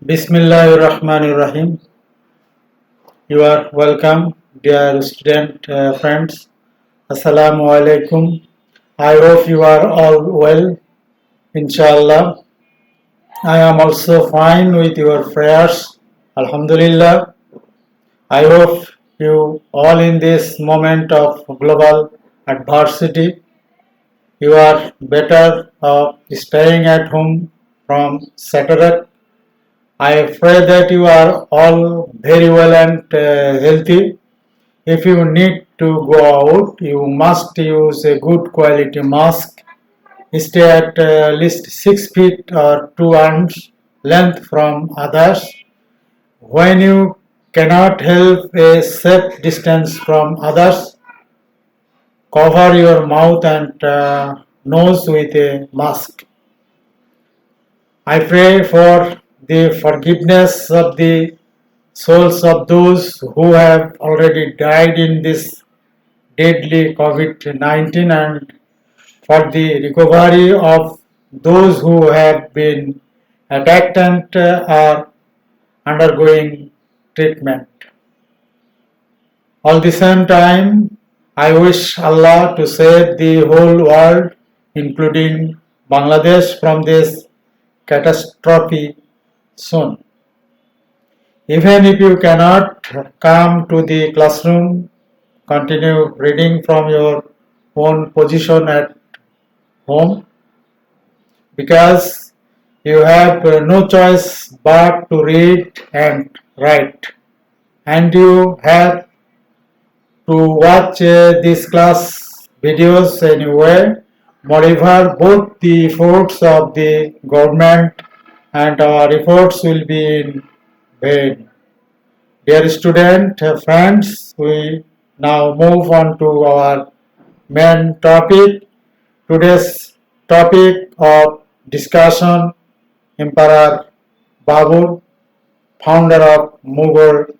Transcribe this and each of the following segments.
Bismillahirrahmanirrahim. You are welcome, dear student friends. Assalamu alaikum. I hope you are all well, inshallah. I am also fine with your prayers. Alhamdulillah. I hope you all in this moment of global adversity, you are better off staying at home from Saturday. I pray that you are all very well and healthy. If you need to go out, you must use a good quality mask. Stay at least 6 feet or 2 arms length from others. When you cannot help a safe distance from others, cover your mouth and nose with a mask. I pray for the forgiveness of the souls of those who have already died in this deadly COVID-19 and for the recovery of those who have been attacked and are undergoing treatment. All the same time, I wish Allah to save the whole world, including Bangladesh, from this catastrophe soon. Even if you cannot come to the classroom, continue reading from your own position at home because you have no choice but to read and write, and you have to watch these class videos anyway. Moreover, both the efforts of the government and our efforts will be in vain. Dear student friends, we now move on to our main topic. Today's topic of discussion: Emperor Babur, founder of Mughal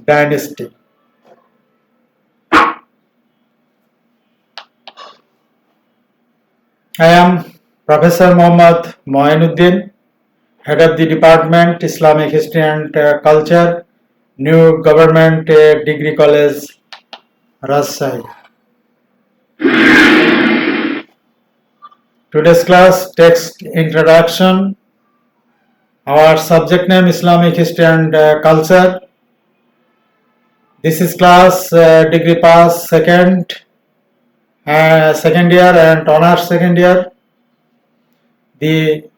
dynasty. I am Professor Muhammad Moinuddin, Head of the Department Islamic History and Culture, New Government Degree College, Rajshahi. Today's class text introduction. Our subject name Islamic History and Culture. This is class degree pass second year and honors second year. The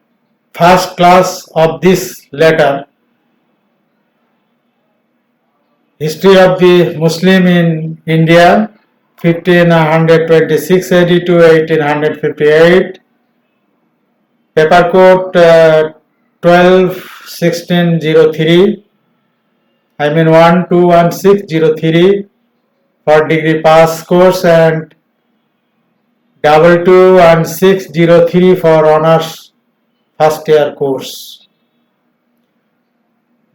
first class of this letter, History of the Muslim in India, 1526 AD to 1858, paper code 121603, 121603 for degree pass course and 221603 for honors first year course.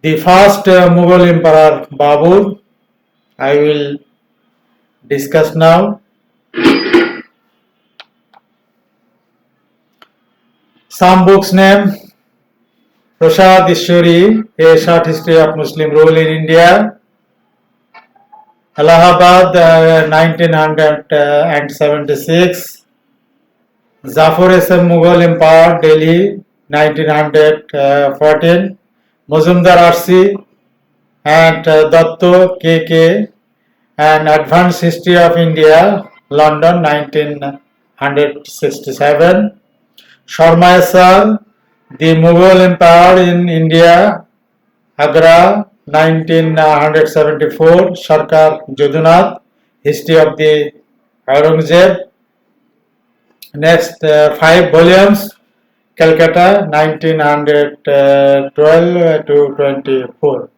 The first Mughal Emperor Babur, I will discuss now. Some books name: Prasad Ishwari, A Short History of Muslim Rule in India, Allahabad 1976, Zafar S.M. Mughal Empire, Delhi 1914, Mazumdar R.C. and Datto K.K. An Advanced History of India, London 1967, Sharma S.R. The Mughal Empire in India, Agra 1974, Sarkar Jadunath, History of the Aurangzeb. Next 5 volumes, Calcutta 1912 to 24.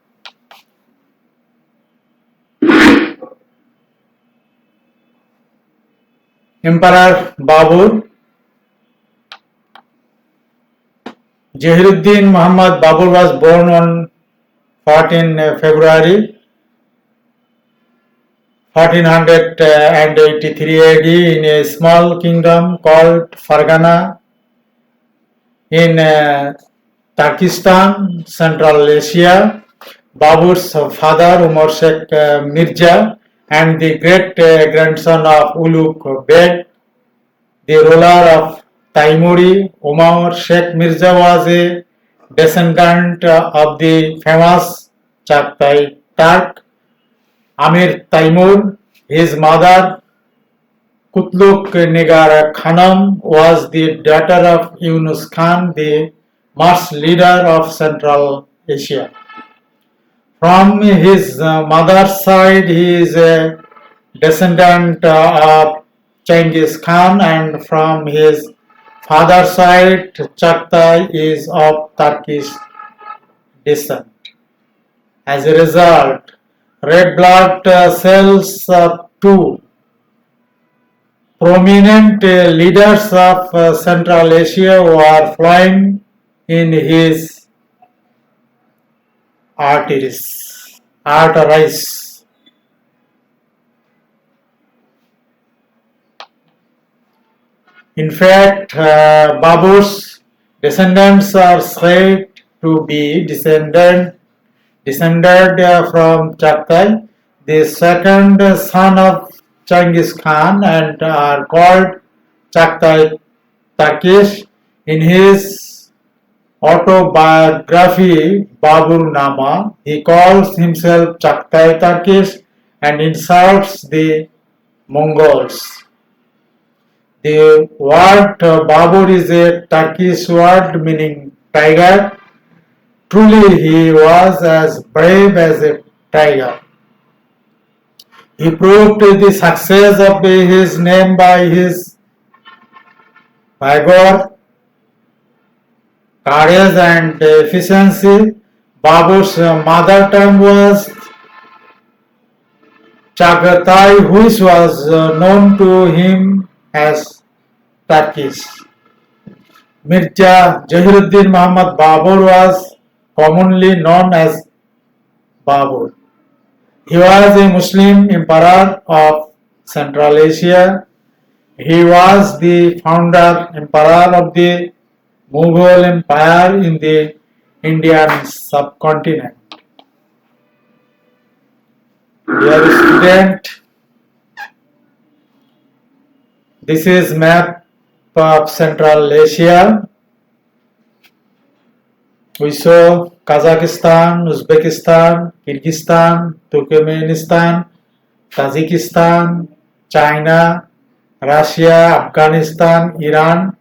Emperor Babur. Jahiruddin Muhammad Babur was born on 14 February 1483 AD in a small kingdom called Fargana in Pakistan, Central Asia. Babur's father, Umar Sheikh Mirza, and the great grandson of Ulugh Beg, the ruler of Taimuri. Umar Sheikh Mirza was a descendant of the famous Chagatai Turk Amir Taimur. His mother, Kutluk Nigar Khanum, was the daughter of Yunus Khan, the mass leader of Central Asia. From his mother's side, he is a descendant of Genghis Khan, and from his father's side, Chagatai is of Turkish descent. As a result, red blood cells of two prominent leaders of Central Asia were flowing in his arteries. In fact, Babur's descendants are said to be descended from Chagatai, the second son of Genghis Khan, and are called Chagatai Turkish. In his autobiography Babur Nama, he calls himself Chagatai Turkish and insults the Mongols. The word Babur is a Turkish word meaning tiger. Truly, he was as brave as a tiger. He proved the success of his name by his vigor, courage, and efficiency. Babur's mother tongue was Chagatai, which was known to him as Turkish. Mirza Jahiruddin Muhammad Babur was commonly known as Babur. He was a Muslim emperor of Central Asia. He was the founder emperor of the Mughal Empire in the Indian subcontinent. Dear student, this is map of Central Asia. We saw Kazakhstan, Uzbekistan, Kyrgyzstan, Turkmenistan, Tajikistan, China, Russia, Afghanistan, Iran.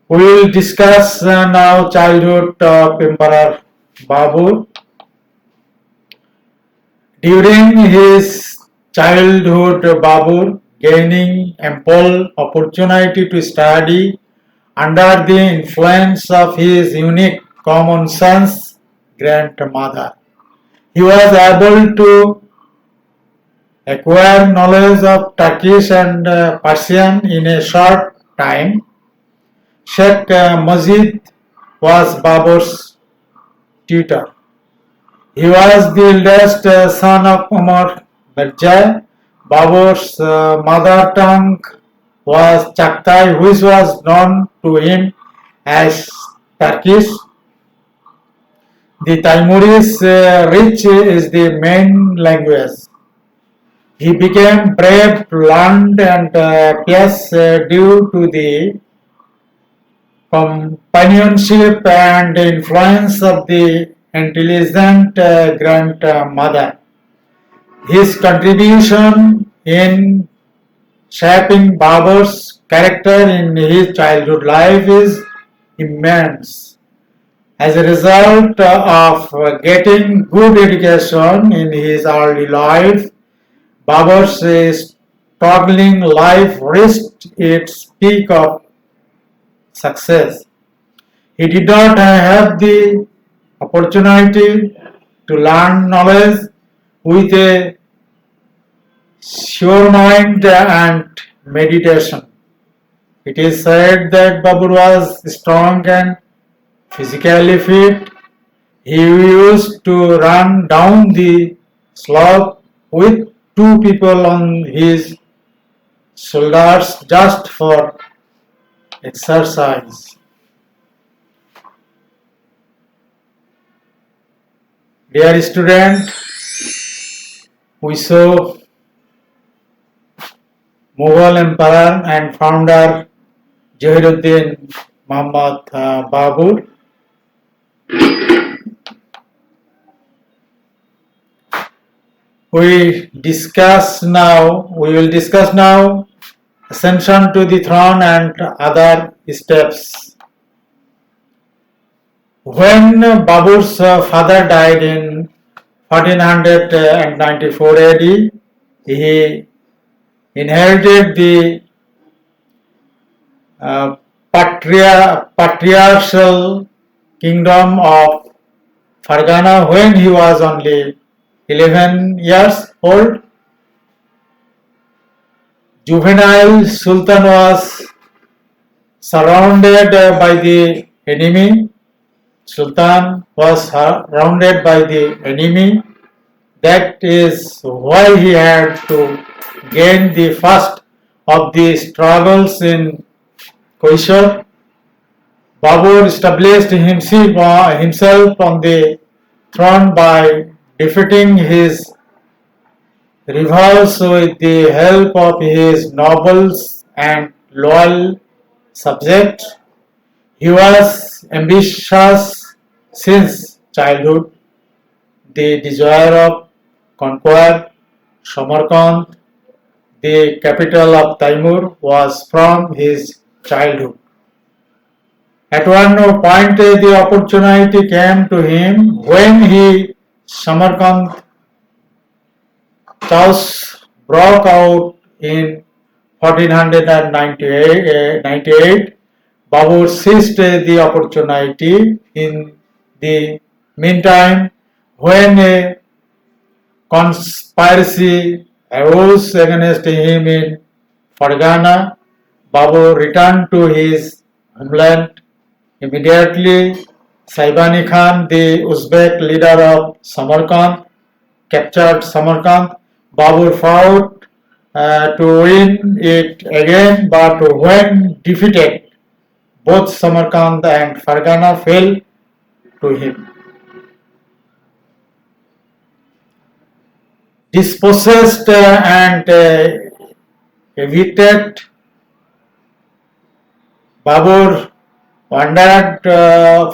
We will discuss now childhood of Emperor Babur. During his childhood, Babur gaining ample opportunity to study under the influence of his unique common sense grandmother. He was able to acquire knowledge of Turkish and Persian in a short time. Sheikh Majid was Babur's tutor. He was the eldest son of Umar Mirza. Babur's mother tongue was Chagatai, which was known to him as Turkish. The Taimuri's rich is the main language. He became brave, learned, and pious due to the companionship and influence of the intelligent grandmother. His contribution in shaping Babur's character in his childhood life is immense. As a result of getting good education in his early life, Babur's struggling life reached its peak of success. He did not have the opportunity to learn knowledge with a sure mind and meditation. It is said that Babur was strong and physically fit. He used to run down the slope with two people on his shoulders just for exercise. Dear student, we saw Mughal emperor and founder Jahiruddin Muhammad Babur. We will discuss now ascension to the throne and other steps. When Babur's father died in 1494 AD, he inherited the patriarchal kingdom of Fargana when he was only 11 years old. Juvenile Sultan was surrounded by the enemy. Sultan was surrounded by the enemy. That is why he had to gain the first of the struggles in Koisar. Babur established himself on the throne by defeating his rivals with the help of his nobles and loyal subjects. He was ambitious since childhood. The desire of conquer Samarkand, the capital of Taimur, was from his childhood. At one point, the opportunity came to him when Samarkand chaos broke out in 1498. Babur seized the opportunity. In the meantime, when a conspiracy arose against him in Fargana, Babur returned to his homeland. Immediately, Saibani Khan, the Uzbek leader of Samarkand, captured Samarkand. Babur fought to win it again, but when defeated, both Samarkand and Fargana fell to him. Dispossessed and evicted, Babur wandered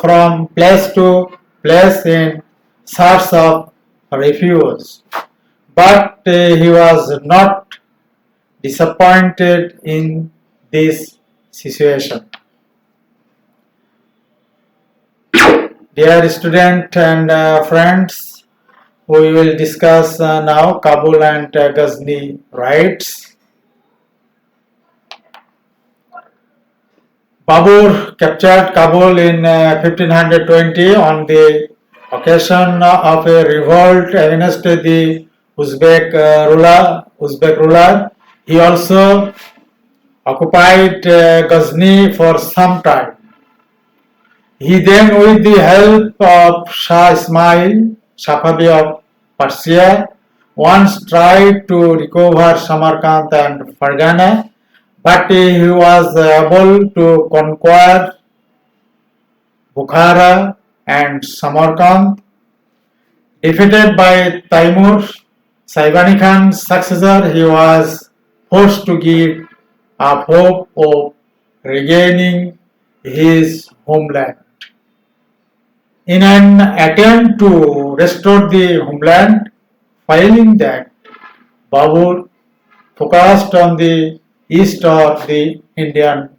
from place to place in search of refuge. But he was not disappointed in this situation. Dear students and friends, we will discuss now Kabul and Ghazni raids. Babur captured Kabul in 1520 on the occasion of a revolt against the Uzbek ruler. He also occupied Ghazni for some time. He then, with the help of Shah Ismail Safavi of Persia, once tried to recover Samarkand and Fargana, but he was able to conquer Bukhara and Samarkand. Defeated by Taimur, Saibani Khan's successor, he was forced to give up hope of regaining his homeland. In an attempt to restore the homeland, failing that, Babur focused on the east of the Indian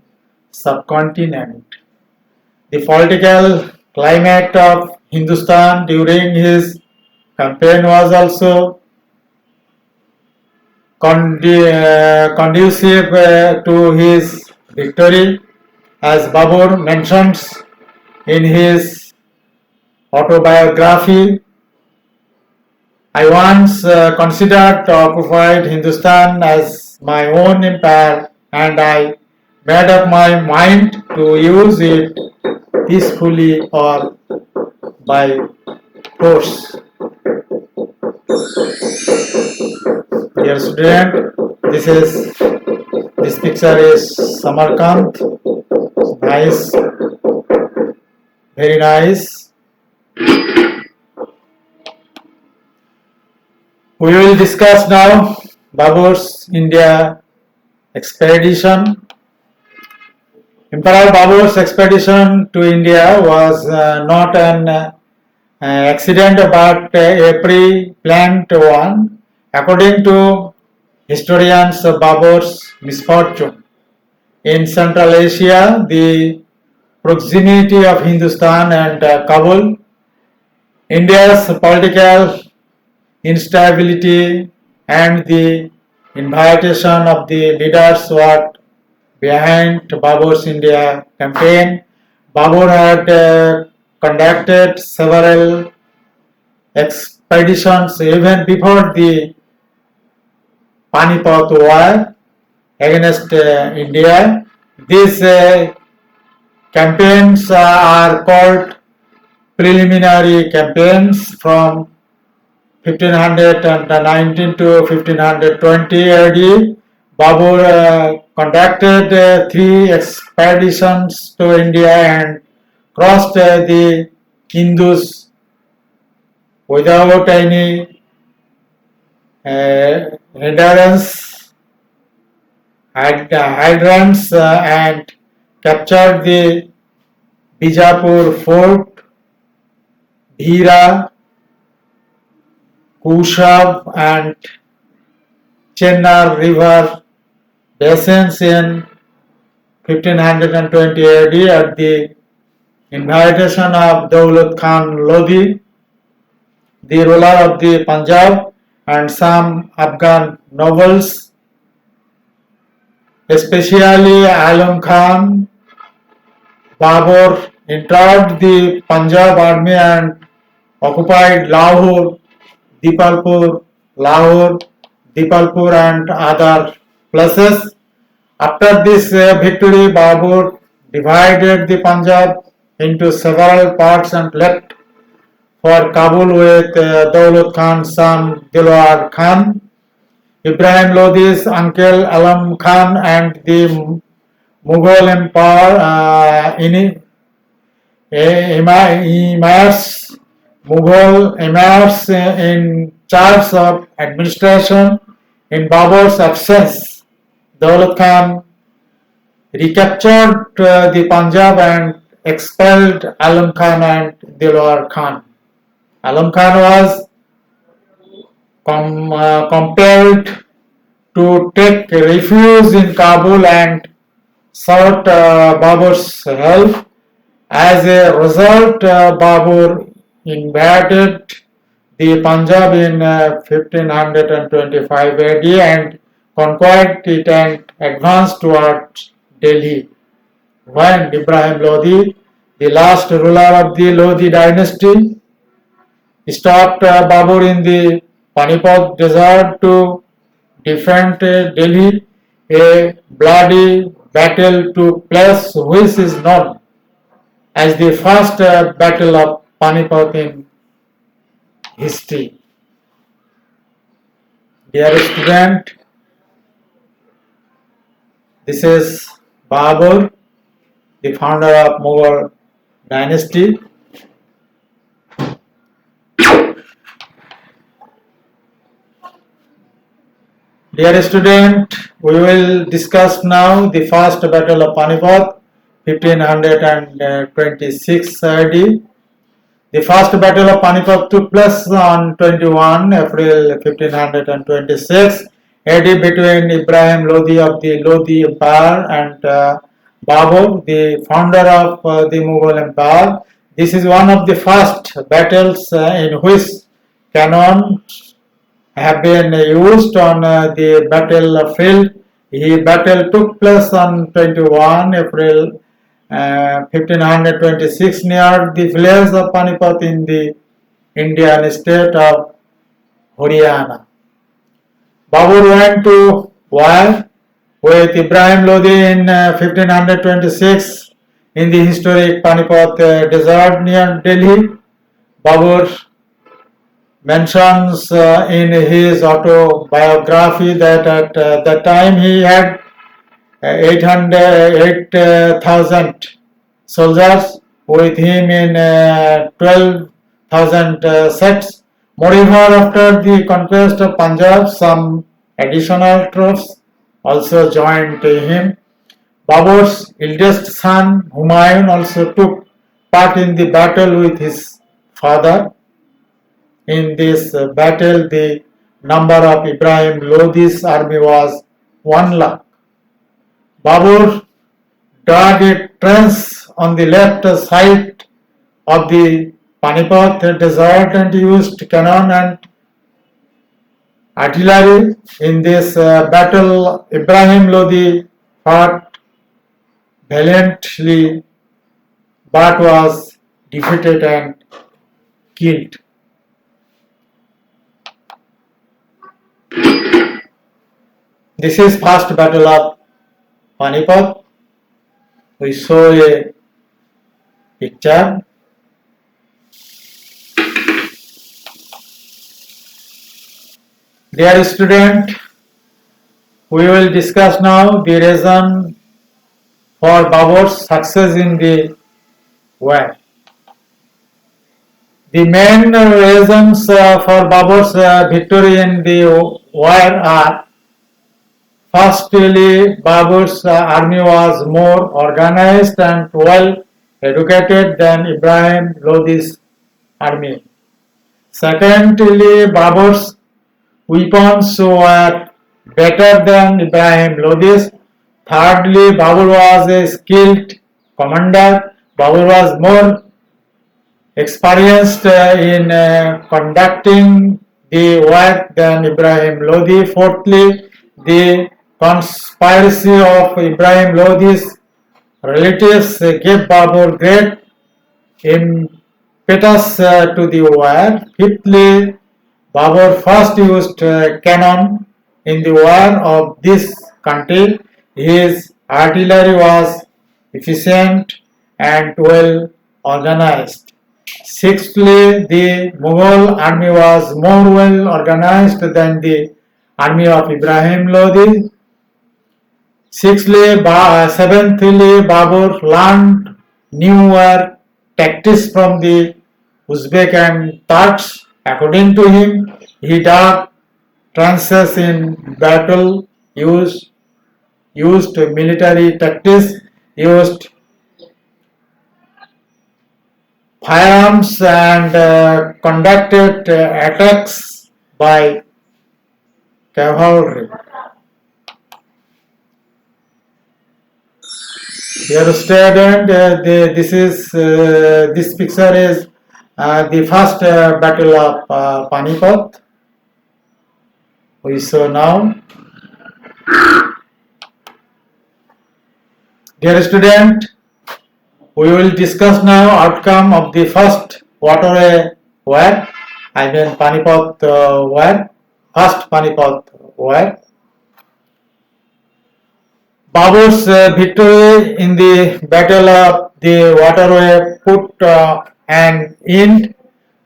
subcontinent. The political climate of Hindustan during his campaign was also conducive to his victory, as Babur mentions in his autobiography. I once considered to occupy Hindustan as my own empire, and I made up my mind to use it peacefully or by force. Dear student, this picture is Samarkand. Nice, very nice. We will discuss now Babur's India expedition. Emperor Babur's expedition to India was not an accident but a pre-planned one. According to historians, Babur's misfortune in Central Asia, the proximity of Hindustan and Kabul, India's political instability, and the invitation of the leaders were behind Babur's India campaign. Babur had conducted several expeditions even before the Panipat War against India. These campaigns are called preliminary campaigns from 1519 to 1520 AD. Babur conducted 3 expeditions to India and crossed the Indus without any hindrance and captured the Bijapur fort, Bhira, Kushav and Chennar river basins in 1520 AD at the invitation of Daulat Khan Lodi, the ruler of the Punjab, and some Afghan nobles, especially Alam Khan. Babur entered the Punjab army and occupied Lahore, Dipalpur, and other places. After this victory, Babur divided the Punjab into several parts and left for Kabul with Daulat Khan's son Dilwar Khan, Ibrahim Lodi's uncle Alam Khan, and the Mughal Empire Mughal emirs in charge of administration. In Babur's absence, Daulat Khan recaptured the Punjab and expelled Alam Khan and Dilwar Khan. Alam Khan was compelled to take refuge in Kabul and sought Babur's help. As a result, Babur invaded the Punjab in 1525 AD and conquered it and advanced towards Delhi. When Ibrahim Lodi, the last ruler of the Lodi dynasty, stopped Babur in the Panipat desert to defend Delhi, a bloody battle took place which is known as the first battle of Panipat in history. Dear student, this is Babur, the founder of Mughal dynasty. Dear student, we will discuss now the first battle of Panipat, 1526 AD. The first battle of Panipat took place on 21 April 1526 AD between Ibrahim Lodi of the Lodi Empire and Babur, the founder of the Mughal Empire. This is one of the first battles in which cannon have been used on the battlefield. The battle took place on 21 April 1526 near the village of Panipat in the Indian state of Haryana. Babur went to war with Ibrahim Lodi in 1526 in the historic Panipat desert near Delhi. Babur mentions in his autobiography that at the time he had 8,000 soldiers with him in 12,000 sets. Moreover, after the conquest of Punjab, some additional troops also joined him. Babur's eldest son Humayun also took part in the battle with his father. In this battle, the number of Ibrahim Lodi's army was 1 lakh. Babur dug a trench on the left side of the Panipat desert and used cannon and artillery. In this battle, Ibrahim Lodi fought valiantly but was defeated and killed. This is first battle of Panipat. We saw a picture. Dear student, we will discuss now the reason for Babur's success in the war. The main reasons for Babur's victory in the war are: firstly, Babur's army was more organized and well educated than Ibrahim Lodi's army. Secondly, Babur's weapons were better than Ibrahim Lodi's. Thirdly, Babur was a skilled commander. Babur was more experienced in conducting the war than Ibrahim Lodi. Fourthly, the conspiracy of Ibrahim Lodi's relatives gave Babur great impetus to the war. Fifthly, Babur first used cannon in the war of this country. His artillery was efficient and well organized. Sixthly, the Mughal army was more well organized than the army of Ibrahim Lodi. Seventhly, Babur learned newer tactics from the Uzbek and Turks. According to him, he dug trenches in battle, used military tactics, used firearms, and conducted attacks by cavalry. Dear student, this picture is the first battle of Panipat. We saw now. Dear student, we will discuss now outcome of the first waterway war. I mean Panipat war. First Panipat war. Babur's victory in the Battle of the Waterway put an end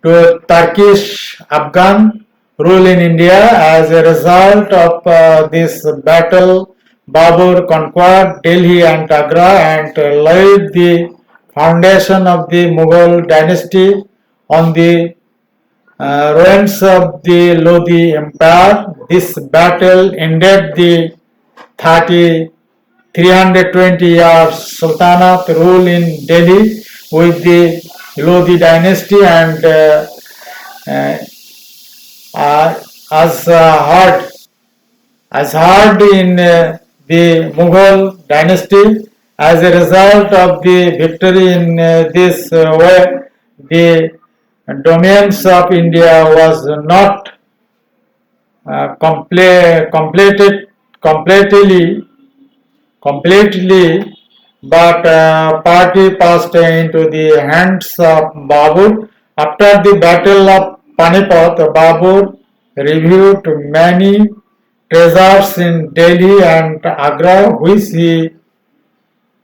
to Turkish-Afghan rule in India. As a result of this battle, Babur conquered Delhi and Agra and laid the foundation of the Mughal dynasty on the ruins of the Lodi Empire. This battle ended the 320 years Sultanate rule in Delhi with the Lodi dynasty, and as heard in the Mughal dynasty. As a result of the victory in this way, the domains of India was not completely, but party passed into the hands of Babur. After the Battle of Panipat, Babur reviewed many treasures in Delhi and Agra, which he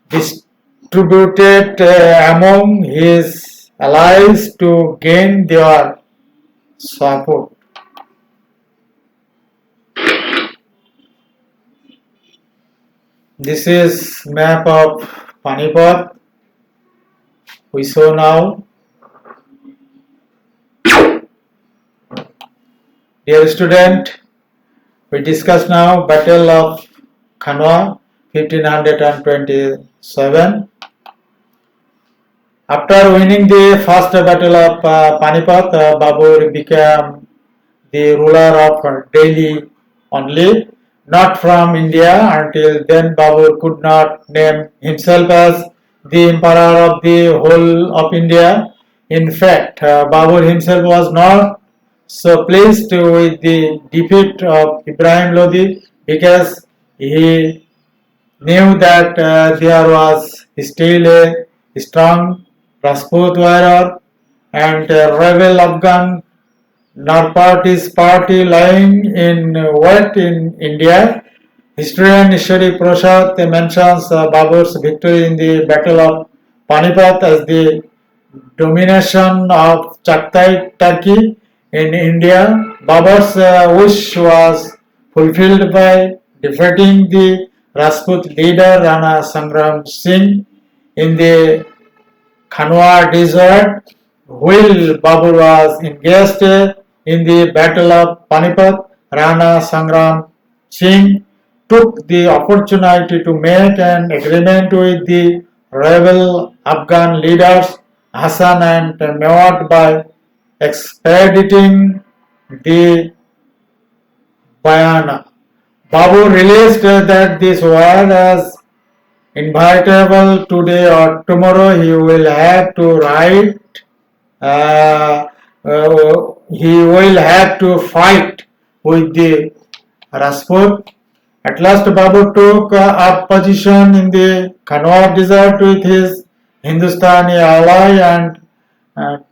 distributed among his allies to gain their support. This is map of Panipat. We saw now. Dear student, we discuss now Battle of Khanwa 1527. After winning the first battle of Panipat, Babur became the ruler of Delhi only, not from India. Until then, Babur could not name himself as the emperor of the whole of India. In fact, Babur himself was not so pleased with the defeat of Ibrahim Lodi because he knew that there was still a strong Rajput warrior and a rebel Afghan Narpartis party lying in wait in India. Historian Ishwari Prasad mentions Babur's victory in the Battle of Panipat as the domination of Chagatai Turkey in India. Babur's wish was fulfilled by defeating the Rajput leader Rana Sangram Singh in the Khanwa desert. While Babur was engaged in the Battle of Panipat, Rana Sangram Singh took the opportunity to make an agreement with the rebel Afghan leaders Hassan and Mewat by expediting the Bayana. Babur realized that this war as inevitable today or tomorrow. He will have to uh, fight with the Rajput. At last, Babur took up position in the Kanwar desert with his Hindustani ally and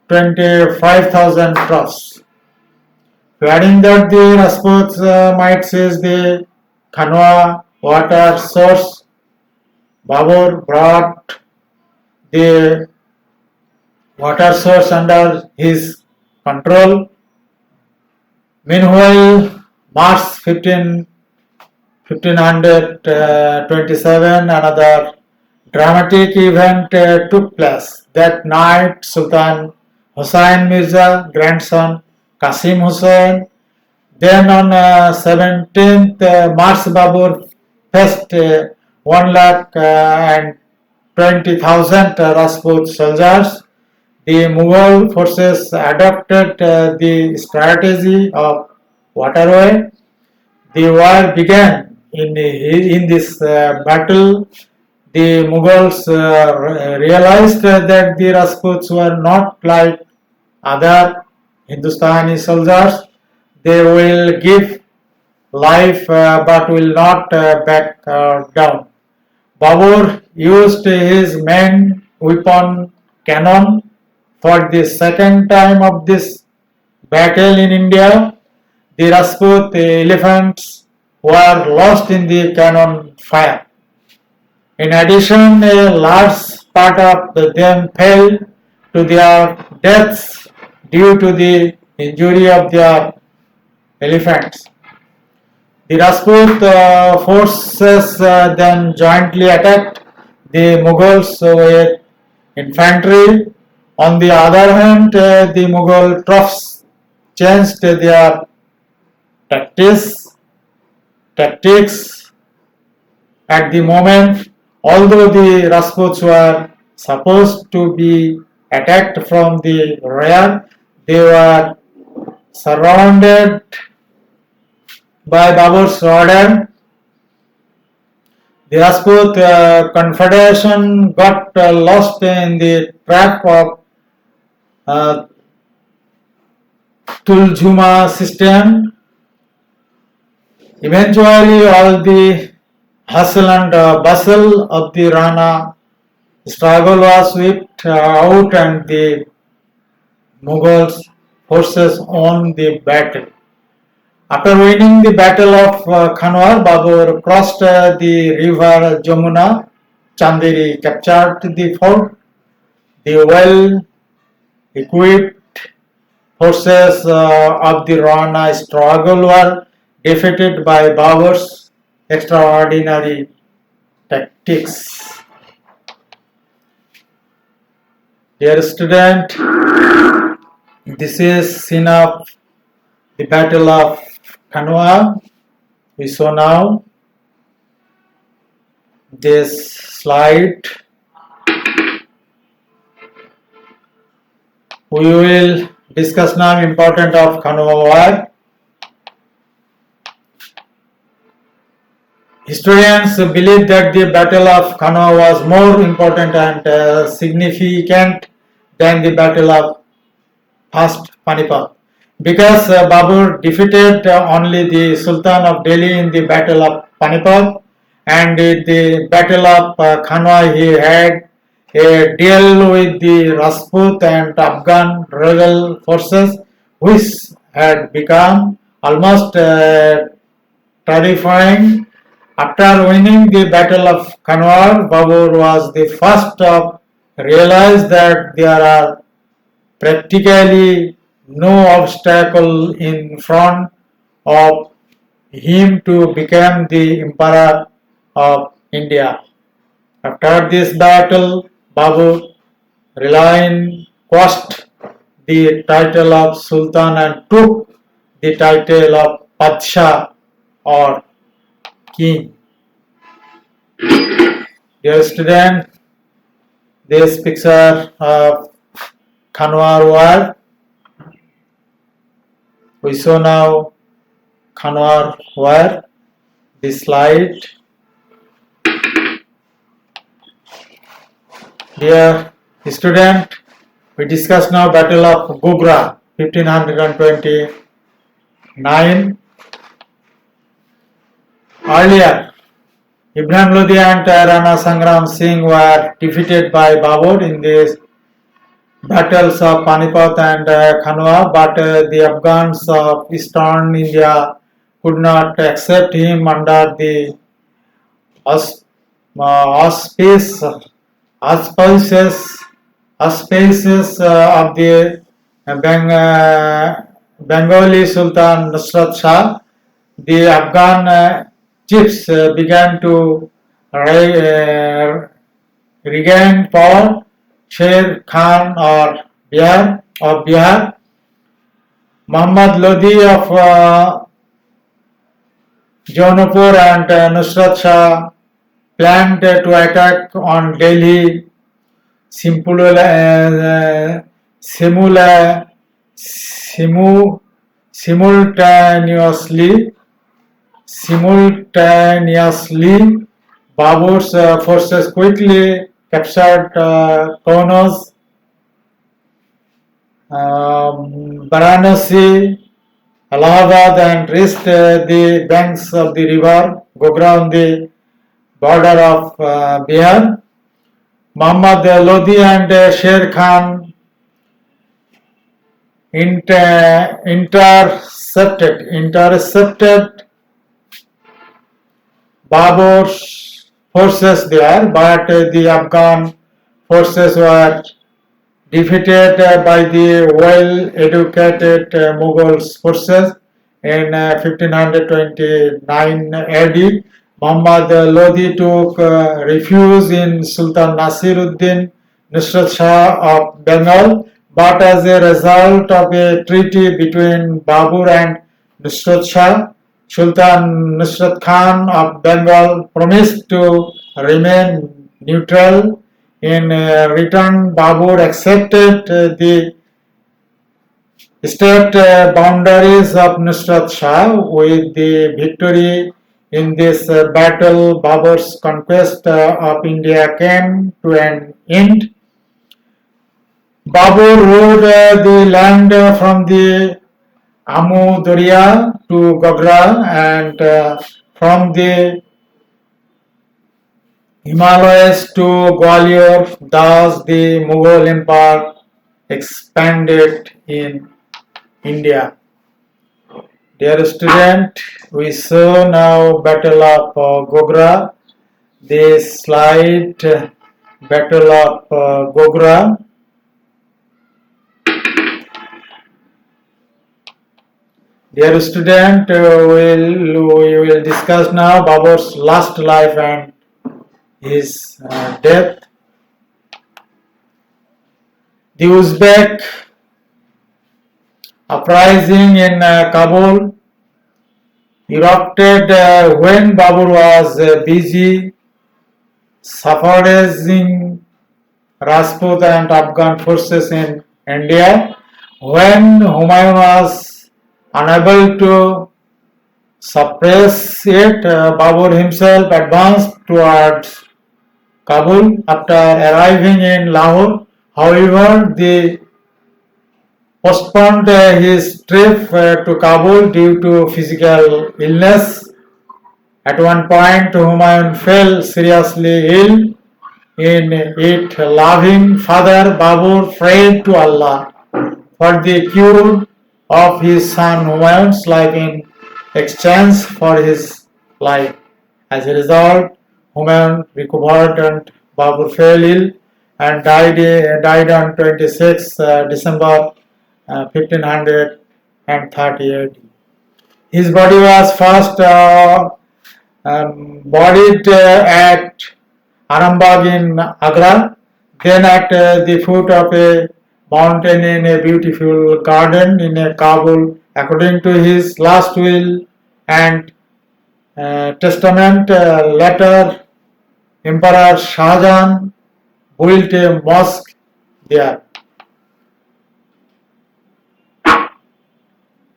25,000 troops. Fearing that the Rajputs might seize the Kanwa water source, Babur brought the water source under his control. Meanwhile, March 1527, another dramatic event took place. That night, Sultan Hussain Mirza, grandson Qasim Hussain, then on 17th March, Babur faced 1,20,000 Rajput soldiers. The Mughal forces adopted the strategy of waterway. The war began in this battle. The Mughals realized that the Rajputs were not like other Hindustani soldiers. They will give life but will not back down. Babur used his main weapon cannon for the second time of this battle in India. The Rajput elephants were lost in the cannon fire. In addition, a large part of them fell to their deaths due to the injury of their elephants. The Rajput forces then jointly attacked the Mughals with infantry. On the other hand, the Mughal troops changed their tactics at the moment. Although the Rajputs were supposed to be attacked from the rear, they were surrounded by Babur's order. The Rajput confederation got lost in the trap of Tuljuma system. Eventually, all the hustle and bustle of the Rana struggle was swept out and the Mughals forces won the battle. After winning the battle of Khanwar, Babur crossed the river Jamuna. Chanderi captured the fort. The well-equipped forces of the Rana struggle were defeated by Babur's extraordinary tactics. Dear student, this is scene of the Battle of Kanwa. We saw now this slide. We will discuss now important of Kanwa War. Historians believe that the Battle of Kanwa was more important and significant than the Battle of First Panipat because Babur defeated only the Sultan of Delhi in the Battle of Panipat, and in the Battle of Kanwa he had a deal with the Rajput and Afghan rebel forces, which had become almost terrifying. After winning the Battle of Kanwar, Babur was the first to realize that there are practically no obstacle in front of him to become the Emperor of India. After this battle, Babur relinquished the title of Sultan and took the title of Padshah or King. Dear student, this picture of Kanwar War. We saw now Kanwar War. This slide. Dear student, we discuss now Battle of Gogra, 1529. Earlier, Ibrahim Lodi and Rana Sangram Singh were defeated by Babur in the battles of Panipat and Kanwa, but the Afghans of eastern India could not accept him under the auspices of the Bengali Sultan Nusrat Shah. The Afghan chiefs began to regain power. Sher Khan of Bihar, Muhammad Lodi of Jaunpur and Nusrat Shah planned to attack on Delhi simultaneously. Babur's forces quickly captured Kaunas, Varanasi, Allahabad, and reached the banks of the river Gogra on the border of Bihar. Muhammad Lodi and Sher Khan intercepted Babur's forces there, but the Afghan forces were defeated by the well-educated Mughal forces in 1529 AD. Muhammad Lodi took refuge in Sultan Nasiruddin Nusrat Shah of Bengal, but as a result of a treaty between Babur and Nusrat Shah, Sultan Nusrat Khan of Bengal promised to remain neutral. In return, Babur accepted the state boundaries of Nusrat Shah. With the victory in this battle, Babur's conquest of India came to an end. Babur ruled the land from the Amu Darya to Gogra and from the Himalayas to Gwalior. Thus, the Mughal Empire expanded in India. Dear student, we saw now Battle of Gogra. This slide, Battle of Gogra. Dear student, we will discuss now Babur's last life and his death. The Uzbek uprising in Kabul erupted when Babur was busy suffraging Rajput and Afghan forces in India. When Humayun was unable to suppress it, Babur himself advanced towards Kabul after arriving in Lahore. However, they postponed his trip to Kabul due to physical illness. At one point, Humayun fell seriously ill. In it, loving father Babur prayed to Allah for the cure of his son Humayun's life in exchange for his life. As a result, Humayun recovered and Babur fell ill and died on 26 December 1538. His body was first buried at Arambagh in Agra, then at the foot of a mountain in a beautiful garden in Kabul, according to his last will and testament. Later, Emperor Shah Jahan built a mosque there.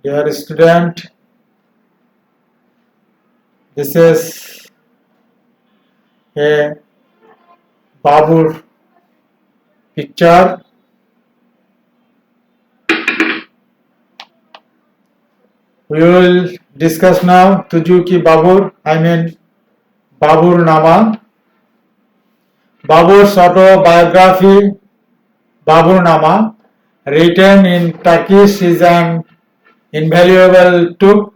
Dear student, this is a Babur picture. We will discuss now Tujuki Babur, Babur Nama. Babur's autobiography, Babur Nama, written in Turkish, is an invaluable book.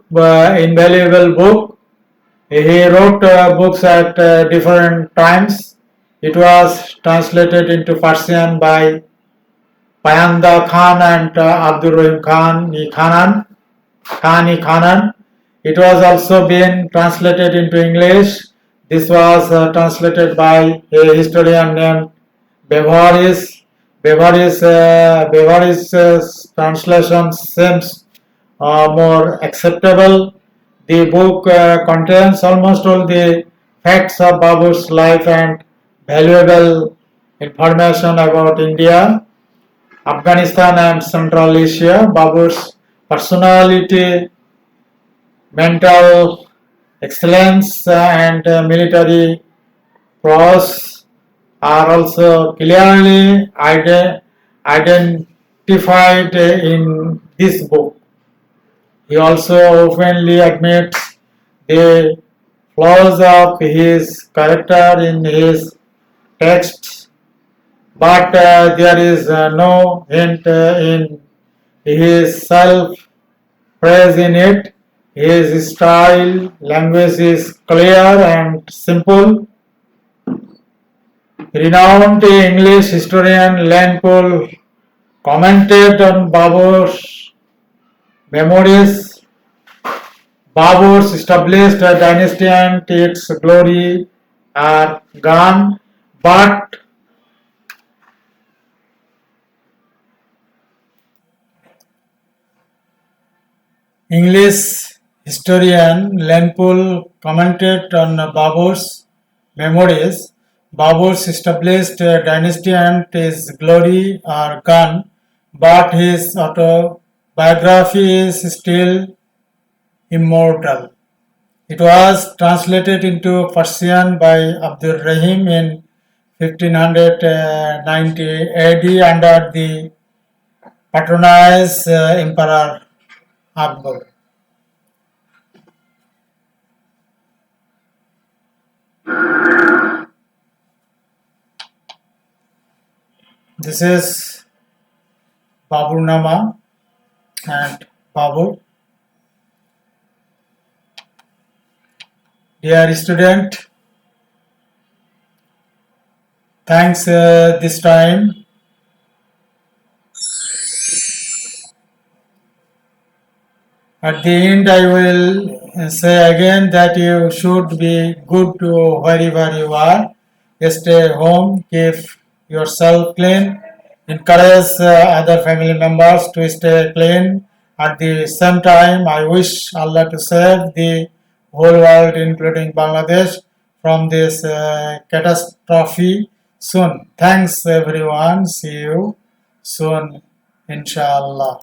He wrote books at different times. It was translated into Persian by Payanda Khan and Abdur Rahim Khan-i-Khanan. It was also been translated into English. This was translated by a historian named Bevaris. Bevaris' translation seems more acceptable. The book contains almost all the facts of Babur's life and valuable information about India, Afghanistan and Central Asia. Babur's personality, mental excellence and military prowess are also clearly identified in this book. He also openly admits the flaws of his character in his texts, but there is no hint in his self-praise in it. His style, language is clear and simple. Renowned English historian Len Poole commented on Babur's memories. Babur's established a dynasty and its glory are gone, but English historian Len Poole commented on Babur's memories. Babur's established dynasty and his glory are gone, but his autobiography is still immortal. It was translated into Persian by Abdur Rahim in 1590 AD under the patronized Emperor Akbar. This is Babur Nama and Babur. Dear student, thanks this time. At the end, I will say again that you should be good to wherever you are. Stay home, keep yourself clean, encourage other family members to stay clean. At the same time, I wish Allah to save the whole world, including Bangladesh, from this catastrophe soon. Thanks, everyone. See you soon, inshallah.